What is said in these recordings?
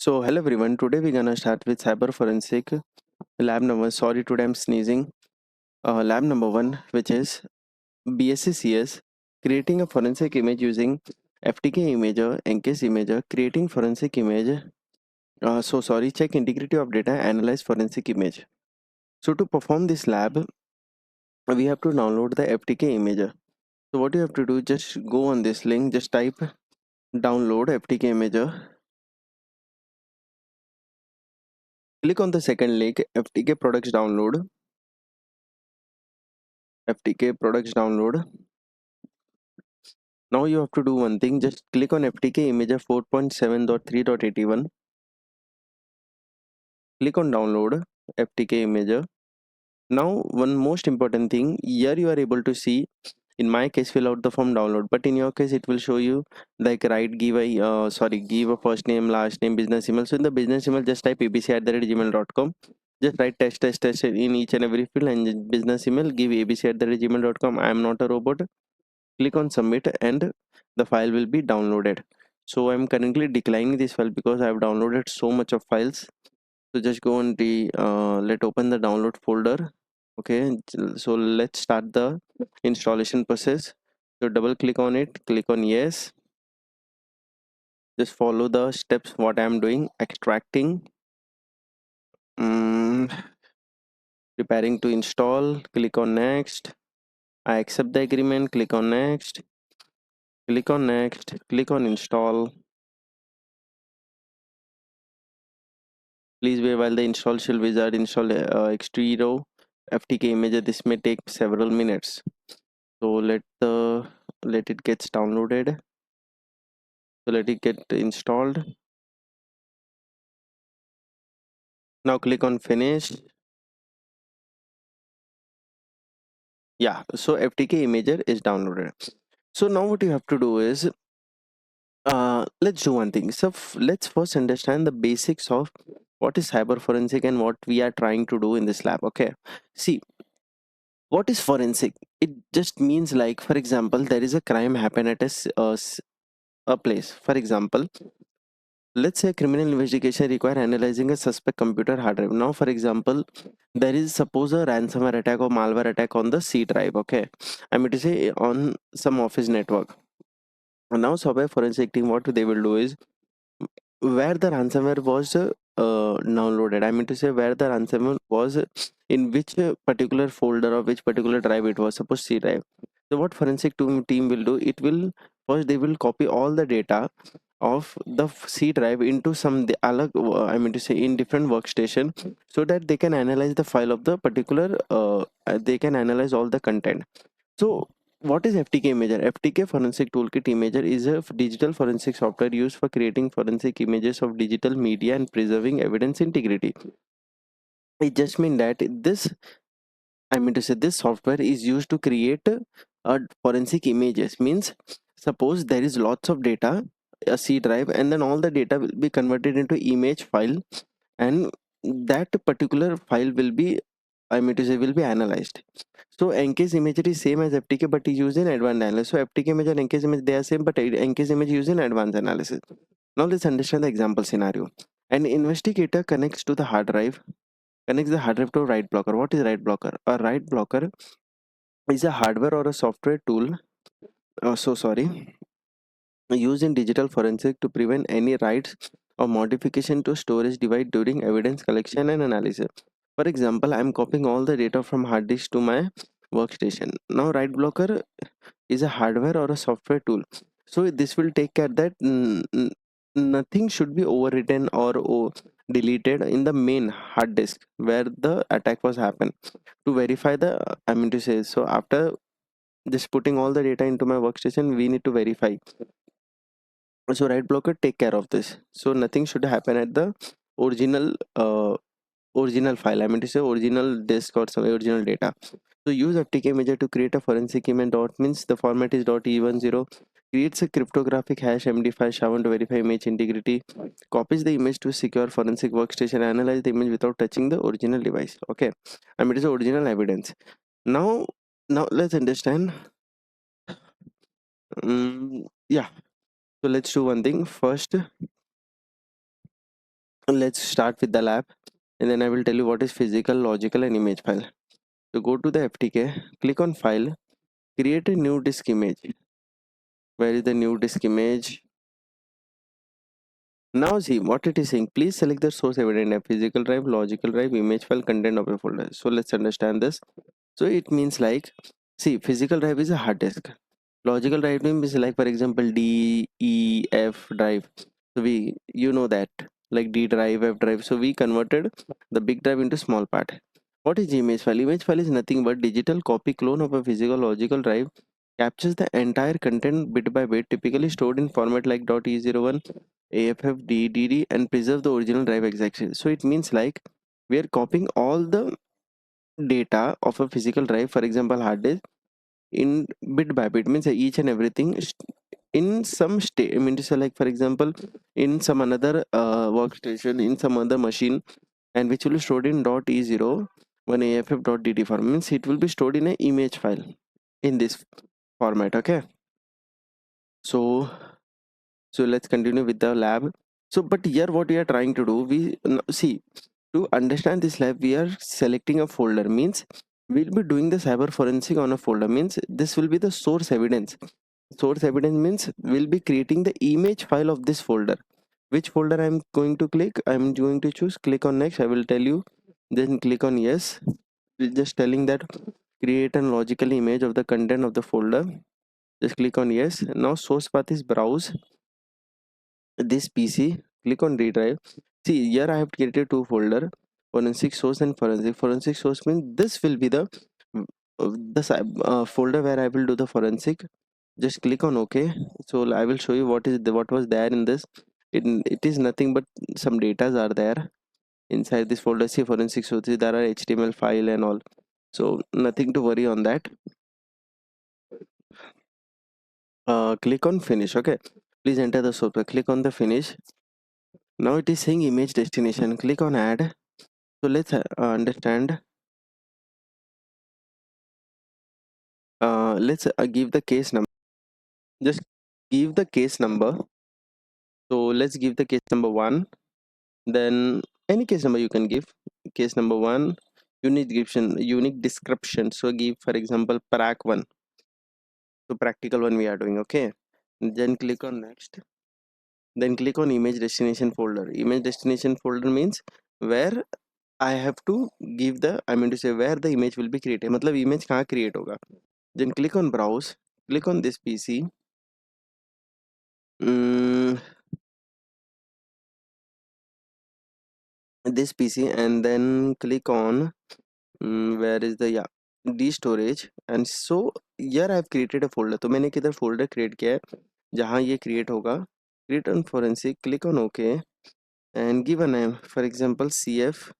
So hello everyone. Today we're gonna start with cyber forensic lab number. Sorry, today I'm sneezing. Lab number one, which is BSCCS, creating a forensic image using FTK imager, NCASE imager, creating forensic image. Check integrity of data, analyze forensic image. So to perform this lab, we have to download the FTK imager. So what you have to do, just go on this link, just type download FTK imager. Click on the second link, FTK products download. FTK products download. Now you have to do one thing, just click on FTK imager 4.7.3.81. Click on download FTK imager. Now one most important thing, here you are able to see, in my case fill out the form download, but in your case it will show you like give a first name, last name, business email. So in the business email just type abc@gmail.com. Just write test in each and every field, and business email give abc@gmail.com. I am not a robot. Click on submit and the file will be downloaded. So I'm currently declining this file because I've downloaded so much of files. So just go and let open the download folder. Okay, so let's start the installation process. So double click on it, click on yes. Just follow the steps what I'm doing. Extracting, mm, preparing to install, click on next. I accept the agreement, click on next, click on next, click on install. Please wait while the install shell wizard install Xtero FTK imager. This may take several minutes. So let it gets downloaded. So let it get installed. Now click on finish. Yeah, so FTK imager is downloaded. So now what you have to do is let's do one thing. So let's first understand the basics of what is cyber forensic and what we are trying to do in this lab. Okay, see, what is forensic? It just means, like, for example, there is a crime happen at a place. For example, let's say criminal investigation require analyzing a suspect computer hard drive. Now, for example, there is suppose a ransomware attack or malware attack on the C drive. Okay, I mean to say on some office network. And now, software forensic team, what they will do is where the ransomware was downloaded. I mean to say where the ransomware was, in which particular folder or which particular drive it was. Suppose C drive. So what forensic team will do? It will first they will copy all the data of the C drive into some I mean to say in different workstation, so that they can analyze the file of the particular. They can analyze all the content. So what is FTK Imager? FTK Forensic Toolkit Imager is a digital forensic software used for creating forensic images of digital media and preserving evidence integrity. It just means that I mean to say this software is used to create forensic images. Means suppose there is lots of data, a C drive, and then all the data will be converted into image file, and that particular file will be, I mean to say, will be analyzed. So NCASE imagery is same as FTK, but is used in advanced analysis. So FTK image and NCASE image, they are same, but NCASE image used in advanced analysis. Now let's understand the example scenario. An investigator connects the hard drive to a write blocker. What is write blocker? A write blocker is a hardware or a software tool. Used in digital forensic to prevent any writes or modification to storage device during evidence collection and analysis. For example, I am copying all the data from hard disk to my workstation. Now, write blocker is a hardware or a software tool. So this will take care that nothing should be overwritten or deleted in the main hard disk where the attack was happened. To verify the, I mean to say, so after just putting all the data into my workstation, we need to verify. So write blocker take care of this. So nothing should happen at the original original file. I mean to say original disk or some original data. So use FTK imager to create a forensic image. Dot means the format is .e10. Creates a cryptographic hash MD5 SHA-1 to verify image integrity. Copies the image to secure forensic workstation. Analyze the image without touching the original device. Okay, I mean it is original evidence. Now let's understand. Yeah. So let's do one thing first. let's start with the lab, and then I will tell you what is physical, logical, and image file. So go to the FTK, click on file, create a new disk image. Where is the new disk image? Now see what it is saying. Please select the source evident a physical drive, logical drive, image file, content of a folder. So let's understand this. So it means like, see, physical drive is a hard disk. Logical drive is like, for example, D, E, F drive. So we, you know that, like D drive, F drive. So we converted the big drive into small part. What is image file? Image file is nothing but digital copy clone of a physical logical drive. Captures the entire content bit by bit, typically stored in format like .e01, AFF, DDD, and preserve the original drive exactly. So it means like we are copying all the data of a physical drive, for example, hard disk, in bit by bit, means each and everything in some state. I mean to say, like for example, in some another workstation, in some other machine, and which will be stored in .e0 one aff.dt format, means it will be stored in an image file in this format. Okay, so let's continue with the lab. So but here what we are trying to do, see, to understand this lab we are selecting a folder, means we'll be doing the cyber forensic on a folder, means this will be the source evidence. Source evidence means we'll be creating the image file of this folder. Which folder I'm going to click? I'm going to choose, click on next, I will tell you, then click on yes. It's just telling that create a logical image of the content of the folder. Just click on yes. Now source path is browse this PC, click on redrive. See, here I have created two folder, forensic source and forensic. Forensic source means this will be the folder where I will do the forensic. Just click on OK. So I will show you what was there in this. It is nothing but some datas are there inside this folder. See, forensic source, there are HTML file and all. So nothing to worry on that. Click on finish. Okay, please enter the software. Click on the finish. Now it is saying image destination. Click on add. So let's understand. Let's give the case number. Just give the case number. So let's give the case number 1. Then any case number you can give. Case number 1. Unique description. So give, for example, prac 1. So practical one we are doing. Okay. Then click on next. Then click on image destination folder. Image destination folder means where I have to give the, I mean to say, where the image will be created. मतलब image कहाँ create होगा. Then click on browse. Click on this PC. This PC, and then click on where is the, yeah, D storage. And so here I have created a folder. तो मैंने किधर folder create किया है जहाँ ये create होगा. Create on forensic. Click on OK and give a name. For example, CF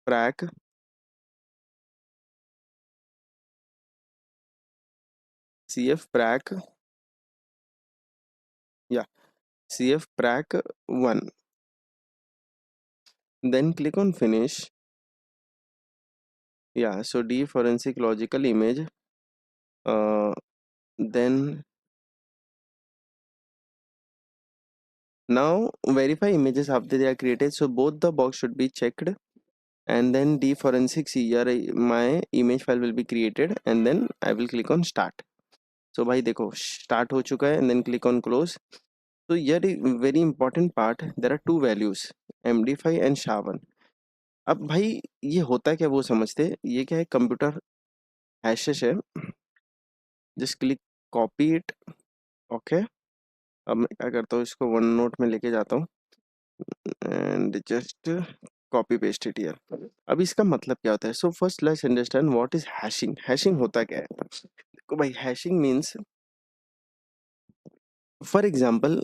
prac. CF prac. Yeah, CF prac 1. Then click on finish. Yeah, so D forensic logical image. Then now verify images after they are created. So both the box should be checked, and then D forensic, see here my image file will be created, and then I will click on start. So भाई देखो start हो चुका है, and then click on close. So here very important part, there are two values, MD5 and SHA-1. अब भाई ये होता है क्या वो समझते. ये क्या है, कंप्यूटर हैशेस है. Just click copy it. Okay, अब मैं क्या करता हूँ, इसको वन नोट में लेके जाता हूँ and just copy paste it here. अब इसका मतलब क्या होता है. So first let's understand what is hashing. Hashing होता क्या है. देखो भाई, हैशिंग मीन्स, फॉर एग्जांपल,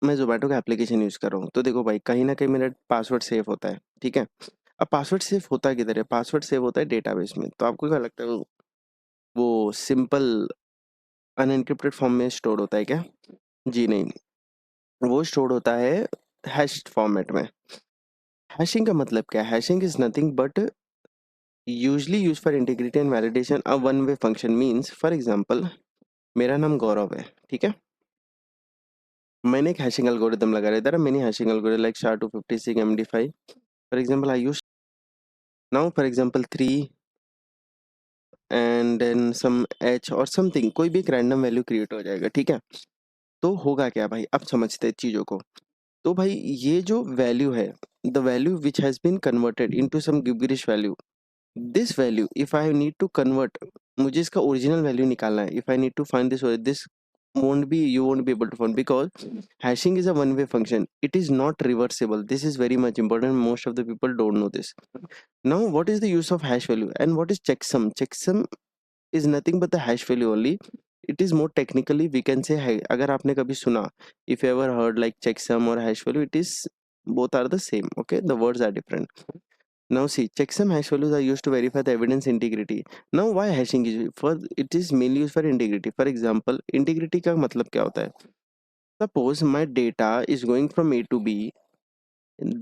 मैं जोमेटो का एप्लीकेशन यूज कर रहा हूँ, तो देखो भाई कहीं ना कहीं मेरा पासवर्ड सेव होता है. ठीक है, अब पासवर्ड सेव होता है किधर है. पासवर्ड सेव होता है डेटाबेस में. तो आपको क्या लगता है वो सिंपल अनएनक्रिप्टेड फॉर्म में स्टोर होता है क्या. जी नहीं, वो स्टोर होता है हैश्ड फॉर्मेट में. हैशिंग का मतलब क्या है. Hashing is nothing but usually use for integrity and validation a one way function. Means for example, मेरा नाम गौरव है. ठीक है, मैंने एक हैशिंग एल्गोरिदम लगा रहा है, there are many hashing algorithm like SHA-256, MD5. For example, I use now for example 3 and then some h और something, कोई भी एक रैंडम वैल्यू क्रिएट हो जाएगा, ठीक है? तो होगा क्या भाई, अब समझते हैं चीज़ों को। तो भाई ये जो वैल्यू है, the value which has been converted into some gibberish value, this value if I need to convert, मुझे इसका ओरिजिनल वैल्यू निकालना है। If I need to find this won't be, you won't be able to find, because hashing is a one way function, it is not reversible. This is very much important, most of the people don't know this. Now what is the use of hash value and what is checksum? Checksum is nothing but the hash value only. It is more technically we can say है, अगर आपने कभी सुना, if you ever heard like checksum or hash value, it is both are the same, okay, the words are different. Now see, checksum hash values are used to verify the evidence integrity. Now why hashing is for, it is mainly used for integrity. For example, integrity का मतलब क्या होता है? Suppose my data is going from A to B,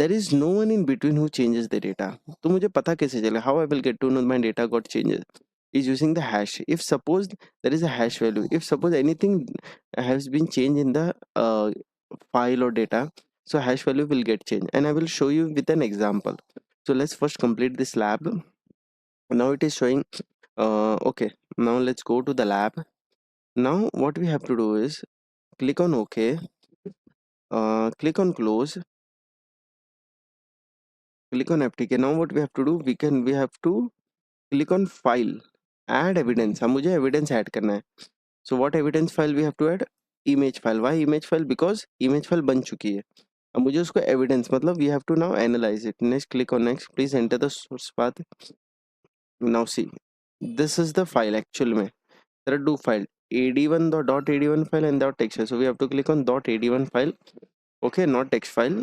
there is no one in between who changes the data. तो मुझे पता कैसे चले, how I will get to know my data got changes, is using the hash. If suppose there is a hash value, if suppose anything has been changed in the file or data, so hash value will get changed, and I will show you with an example. So let's first complete this lab. Now it is showing, okay, now let's go to the lab. Now what we have to do is click on OK, click on close, click on FTK. Now what we have to do, we have to click on file, add evidence. हम मुझे evidence add करना है. So what evidence file we have to add? Image file. Why image file? Because image file बन चुकी है. अब मुझे उसको evidence मतलब we have to now analyze it. Next, click on next. Please enter the source path. Now see, this is the file actual में. There are two files, ad1 dot ad1 file and dot text file. So we have to click on dot ad1 file. Okay, not text file.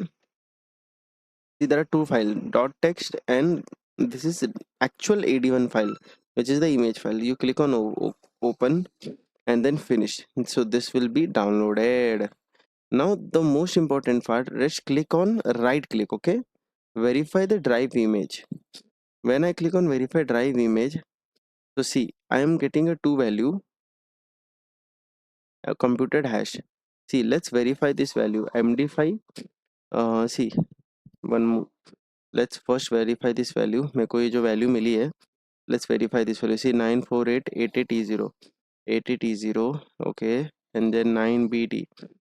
See, there are two files, dot text, and this is actual ad1 file, which is the image file. You click on open and then finish. So this will be downloaded. Now the most important part, let's click on right click. Okay, verify the drive image. When I click on verify drive image, so see, I am getting a two value, a computed hash. See, let's verify this value md5. See, one more. Let's first verify this value. मेरे को ये जो value मिली है, let's verify this value. See, 94888E0, 88E0, okay, and then 9BD.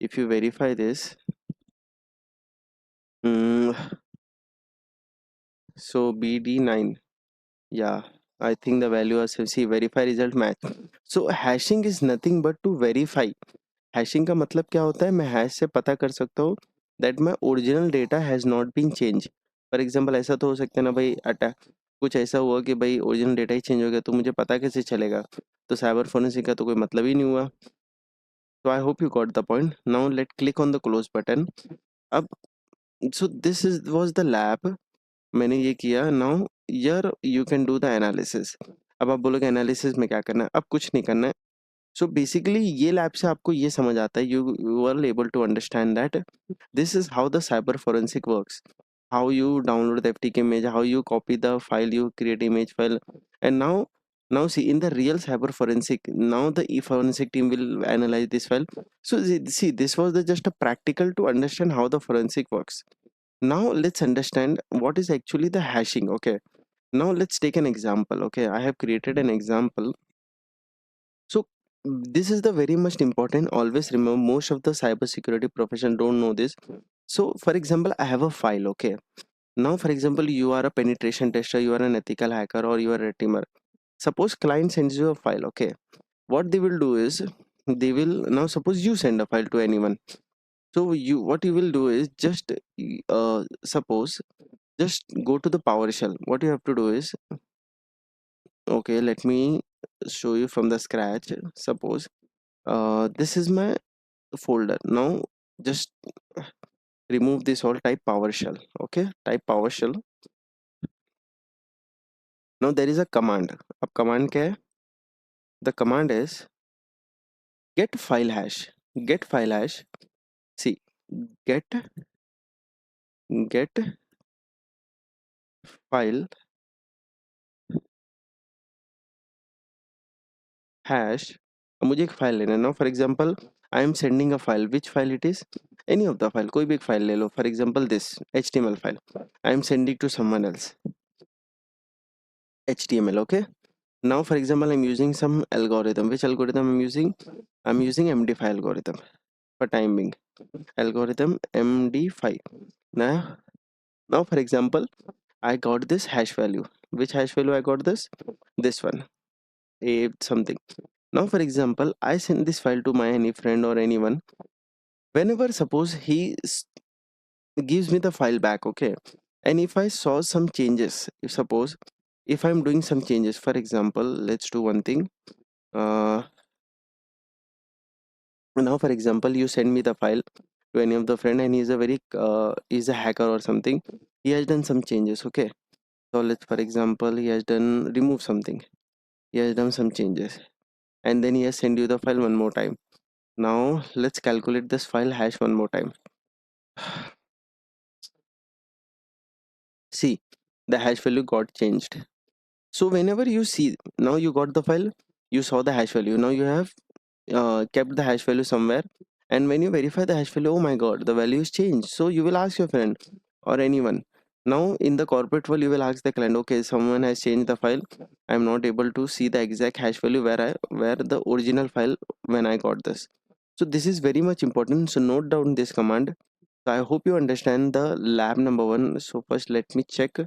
If you verify this, so BD9, yeah, I think the value is, see, verify result match. So hashing is nothing but to verify. Hashing का मतलब क्या होता है, मैं hash से पता कर सकता हूँ that my original data has not been change. For example ऐसा तो हो सकता है ना भाई, अटैक कुछ ऐसा हुआ कि भाई ओरिजिनल डेटा ही चेंज हो गया, तो मुझे पता कैसे चलेगा? तो साइबर फोरेंसिक का तो कोई मतलब ही नहीं हुआ. तो I hope you got the point. Now let click on the close button. अब so this is was the lab. मैंने ये किया. Now yeah you can do the analysis. अब आप बोलोगे एनालिसिस में क्या करना है? अब कुछ नहीं करना है. सो बेसिकली ये लैब से आपको ये समझ आता है, you are able to understand that this is how the cyber forensic works, how you download the ftk image, how you copy the file, you create image file. And now see, in the real cyber forensic, now the forensic team will analyze this file. So see, this was the just a practical to understand how the forensic works. Now let's understand what is actually the hashing. Okay, now let's take an example. Okay, I have created an example. So this is the very much important. Always remember, most of the cybersecurity profession don't know this. So for example, I have a file. Okay. Now, for example, you are a penetration tester, you are an ethical hacker, or you are a teamer. Suppose client sends you a file. Okay. What they will do is they will, now suppose you send a file to anyone. So you, what you will do is just suppose just go to the PowerShell. What you have to do is, okay, let me show you from the scratch. Suppose this is my folder. Now just remove this all, type PowerShell. Okay, type PowerShell. Now there is a command. अब command क्या है? The command is get file hash. Get file hash. See, get get file hash. अब मुझे एक file लेना है ना. For example I am sending a file. Which file it is? Any of the file, कोई भी एक file ले लो. For example, this HTML file. I am sending to someone else. HTML, okay? Now, for example, I'm using some algorithm. Which algorithm I'm using? I'm using MD5 algorithm for time being. Algorithm MD5. Now, for example, I got this hash value. Which hash value I got this? This one. A something. Now, for example, I send this file to my any friend or anyone. Whenever suppose gives me the file back, okay? And if I saw some changes, if suppose if I'm doing some changes, for example, let's do one thing. Uh, Now, for example, you send me the file to any of the friend, and he's a hacker or something. He has done some changes, okay? So let's, for example, he has done remove something. He has done some changes, and then he has sent you the file one more time. Now let's calculate this file hash one more time. See, the hash value got changed. So whenever you see, now you got the file, you saw the hash value. Now you have kept the hash value somewhere, and when you verify the hash value, oh my god, the value is changed. So you will ask your friend or anyone. Now in the corporate world, you will ask the client, okay, someone has changed the file. I'm not able to see the exact hash value where the original file when I got this. So this is very much important. So note down this command. So I hope you understand the lab number one. So first let me check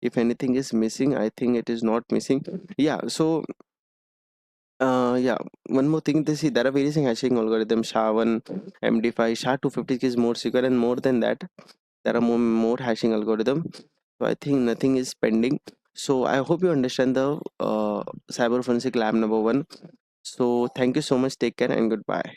if anything is missing. I think it is not missing. Yeah, so yeah, one more thing. This there are various hashing algorithms. SHA-1, MD5, SHA-250 is more secure, and more than that, there are more hashing algorithm. So I think nothing is pending. So I hope you understand the cyber forensic lab number one. So thank you so much. Take care and goodbye.